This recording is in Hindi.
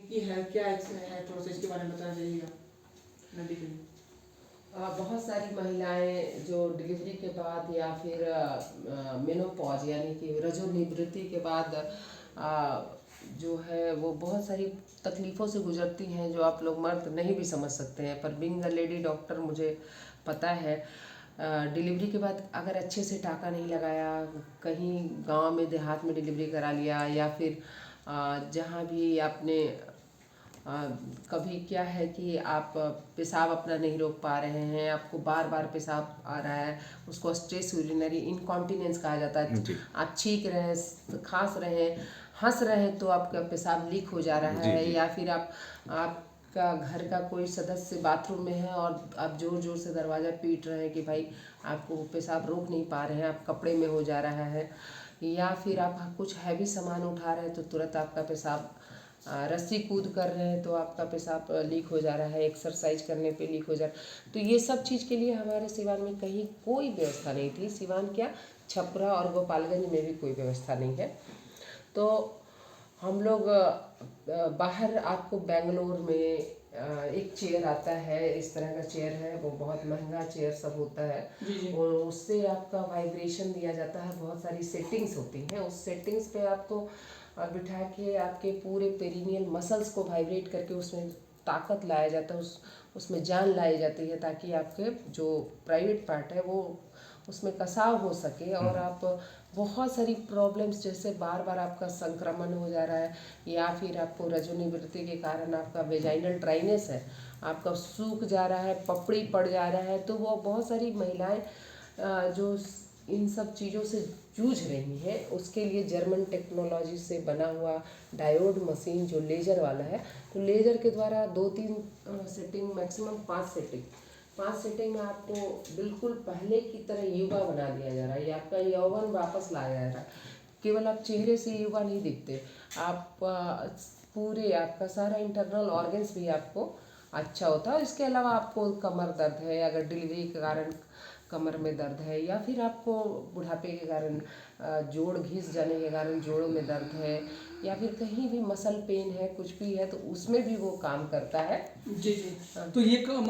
की है, क्या है, थोड़ा सा इसके बारे में बताना चाहिएगा नदी के लिए। बहुत सारी महिलाएं जो डिलीवरी के बाद या फिर मेनोपॉज यानी कि रजोनिवृत्ति के बाद जो है वो बहुत सारी तकलीफ़ों से गुजरती हैं, जो आप लोग मर्द नहीं भी समझ सकते हैं। पर बीइंग अ लेडी डॉक्टर मुझे पता है, डिलीवरी के बाद अगर अच्छे से टाँका नहीं लगाया, कहीं गांव में देहात में डिलीवरी करा लिया, या फिर जहाँ भी आपने कभी क्या है कि आप पेशाब अपना नहीं रोक पा रहे हैं, आपको बार बार पेशाब आ रहा है, उसको स्ट्रेस यूरिनरी इनकॉन्टिनेंस कहा जाता है। आप छींक रहे हैं, खांस रहे हैं, हंस रहे हैं तो आपका पेशाब लीक हो जा रहा है, या फिर आपका घर का कोई सदस्य बाथरूम में है और आप जोर जोर से दरवाज़ा पीट रहे हैं कि भाई आपको पेशाब रोक नहीं पा रहे हैं, आप कपड़े में हो जा रहा है, या फिर आप कुछ हैवी सामान उठा रहे हैं तो तुरंत आपका पेशाब, रस्सी कूद कर रहे हैं तो आपका पेशाब लीक हो जा रहा है, एक्सरसाइज करने पे लीक हो जा रहा है। तो ये सब चीज़ के लिए हमारे सिवान में कहीं कोई व्यवस्था नहीं थी। सिवान क्या, छपरा और गोपालगंज में भी कोई व्यवस्था नहीं है। तो हम लोग बाहर, आपको बेंगलोर में एक चेयर आता है, इस तरह का चेयर है, वो बहुत महंगा चेयर सब होता है, और उससे आपका वाइब्रेशन दिया जाता है, बहुत सारी सेटिंग्स होती हैं, उस सेटिंग्स पे आपको बिठा के आपके पूरे पेरिनियल मसल्स को वाइब्रेट करके उसमें ताकत लाया जाता है, उसमें जान लाई जाती है, ताकि आपके जो प्राइवेट पार्ट है वो उसमें कसाव हो सके, और आप बहुत सारी प्रॉब्लम्स, जैसे बार बार आपका संक्रमण हो जा रहा है, या फिर आपको रजोनिवृत्ति के कारण आपका वेजाइनल ड्राइनेस है, आपका सूख जा रहा है, पपड़ी पड़ जा रहा है, तो वो बहुत सारी महिलाएं जो इन सब चीज़ों से जूझ रही हैं, उसके लिए जर्मन टेक्नोलॉजी से बना हुआ डायोड मशीन जो लेज़र वाला है, तो लेज़र के द्वारा 2-3 सेटिंग, मैक्सिमम 5 सेटिंग में आपको बिल्कुल पहले की तरह युवा बना दिया जा रहा है, या आपका यौवन वापस लाया जा रहा है। केवल आप चेहरे से युवा नहीं दिखते, आप पूरे आपका सारा इंटरनल ऑर्गन्स भी आपको अच्छा होता है। इसके अलावा आपको कमर दर्द है, अगर डिलीवरी के कारण कमर में दर्द है, या फिर आपको बुढ़ापे के कारण जोड़ घिस जाने के कारण जोड़ों में दर्द है, या फिर कहीं भी मसल पेन है, कुछ भी है, तो उसमें भी वो काम करता है। जी जी। तो ये